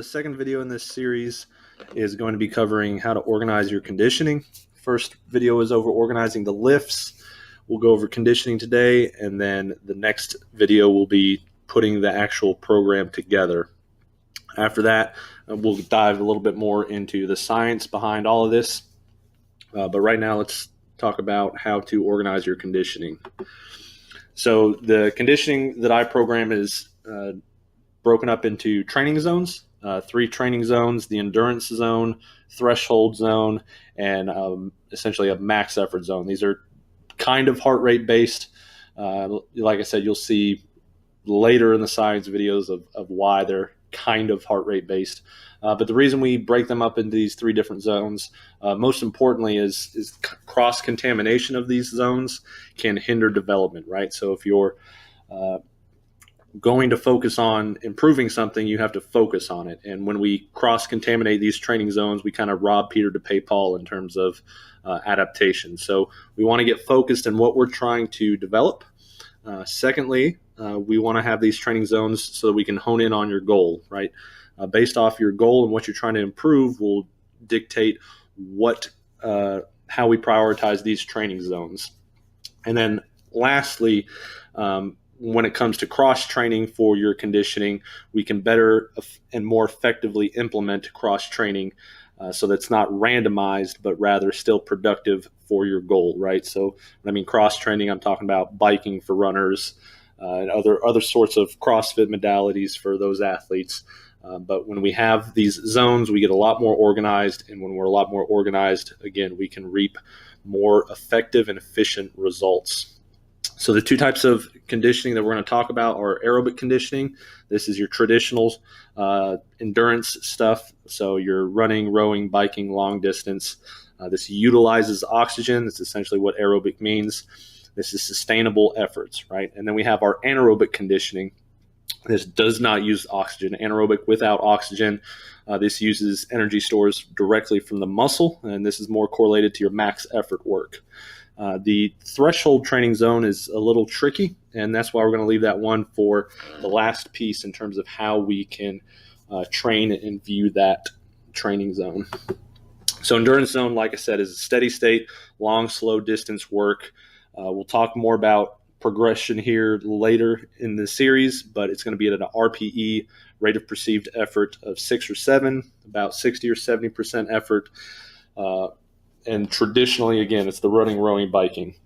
second video in this series is going to be covering how to organize your conditioning. First video is over organizing the lifts. We'll go over conditioning today, and then the next video will be putting the actual program together. After that, we'll dive a little bit more into the science behind all of this. But right now, let's talk about how to organize your conditioning. So the conditioning that I program is broken up into training zones, 3 training zones: the endurance zone, threshold zone, and essentially a max effort zone. These are kind of heart rate based. Like I said, you'll see later in the science videos of why they're kind of heart rate based. But the reason we break them up into these 3 different zones, most importantly, is cross contamination of these zones can hinder development, right? So if you're going to focus on improving something, you have to focus on it. And when we cross-contaminate these training zones, we kind of rob Peter to pay Paul in terms of adaptation. So we want to get focused on what we're trying to develop. Secondly, we want to have these training zones so that we can hone in on your goal, right? Based off your goal and what you're trying to improve will dictate how we prioritize these training zones. And then lastly, when it comes to cross-training for your conditioning, we can better and more effectively implement cross-training so that's not randomized, but rather still productive for your goal, right? So when I mean cross-training, I'm talking about biking for runners and other sorts of CrossFit modalities for those athletes. But when we have these zones, we get a lot more organized, and when we're a lot more organized, again, we can reap more effective and efficient results. So the 2 types of conditioning that we're going to talk about are aerobic conditioning. This is your traditional endurance stuff. So you're running, rowing, biking, long distance. This utilizes oxygen. That's essentially what aerobic means. This is sustainable efforts, right? And then we have our anaerobic conditioning. This does not use oxygen. Anaerobic without oxygen. This uses energy stores directly from the muscle, and this is more correlated to your max effort work. The threshold training zone is a little tricky, and that's why we're going to leave that one for the last piece in terms of how we can train and view that training zone. So endurance zone, like I said, is a steady state, long, slow distance work. We'll talk more about progression here later in the series, but it's going to be at an RPE, rate of perceived effort, of 6 or 7, about 60 or 70% effort. And traditionally, again, it's the running, rowing, biking.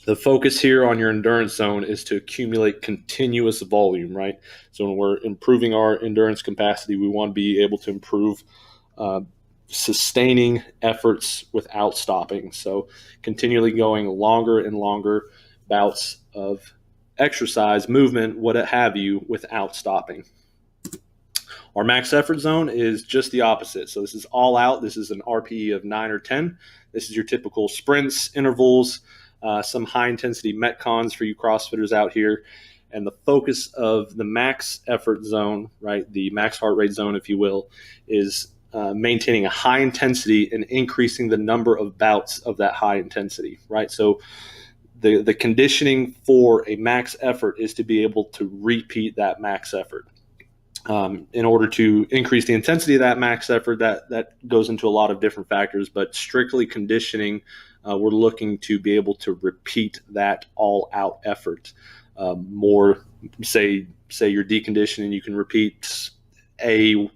The focus here on your endurance zone is to accumulate continuous volume, right? So when we're improving our endurance capacity, we want to be able to improve sustaining efforts without stopping. So continually going longer and longer bouts of exercise, movement, what have you, without stopping. Our max effort zone is just the opposite. So this is all out. This is an RPE of 9 or 10. This is your typical sprints, intervals, some high-intensity metcons for you CrossFitters out here. And the focus of the max effort zone, right, the max heart rate zone, if you will, is maintaining a high intensity and increasing the number of bouts of that high intensity, right? So the conditioning for a max effort is to be able to repeat that max effort. In order to increase the intensity of that max effort, that goes into a lot of different factors, but strictly conditioning, we're looking to be able to repeat that all-out effort. More, say you're deconditioning, you can repeat a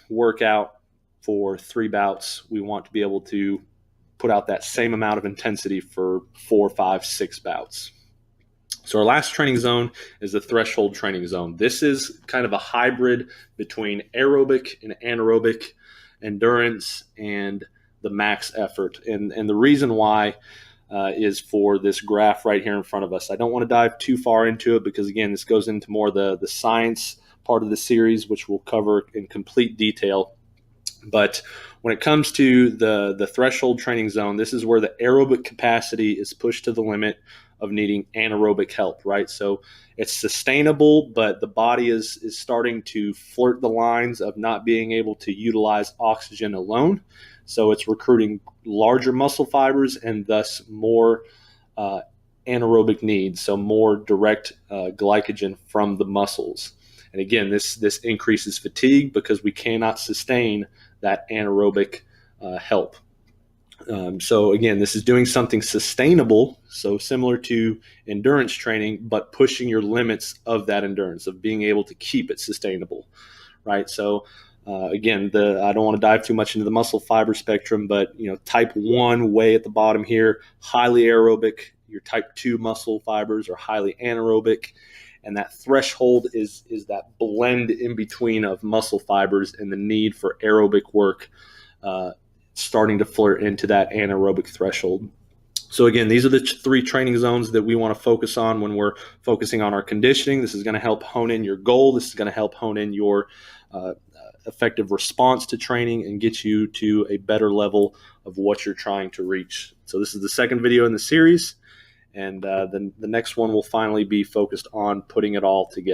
workout for 3 bouts. We want to be able to put out that same amount of intensity for 4, 5, 6 bouts. So our last training zone is the threshold training zone. This is kind of a hybrid between aerobic and anaerobic endurance and the max effort. And the reason why is for this graph right here in front of us. I don't want to dive too far into it because, again, this goes into more the science part of the series, which we'll cover in complete detail. But when it comes to the threshold training zone, this is where the aerobic capacity is pushed to the limit of needing anaerobic help, right? So it's sustainable, but the body is starting to flirt the lines of not being able to utilize oxygen alone. So it's recruiting larger muscle fibers and thus more anaerobic needs, so more direct glycogen from the muscles. And again, this increases fatigue because we cannot sustain that anaerobic help. So again, this is doing something sustainable, so similar to endurance training, but pushing your limits of that endurance, of being able to keep it sustainable, right? So again, I don't want to dive too much into the muscle fiber spectrum, but type 1 way at the bottom here, highly aerobic. Your type 2 muscle fibers are highly anaerobic, and that threshold is that blend in between of muscle fibers and the need for aerobic work starting to flirt into that anaerobic threshold. So again, these are the 3 training zones that we want to focus on when we're focusing on our conditioning. This is going to help hone in your goal. This is going to help hone in your effective response to training and get you to a better level of what you're trying to reach. So this is the second video in the series, and then the next one will finally be focused on putting it all together.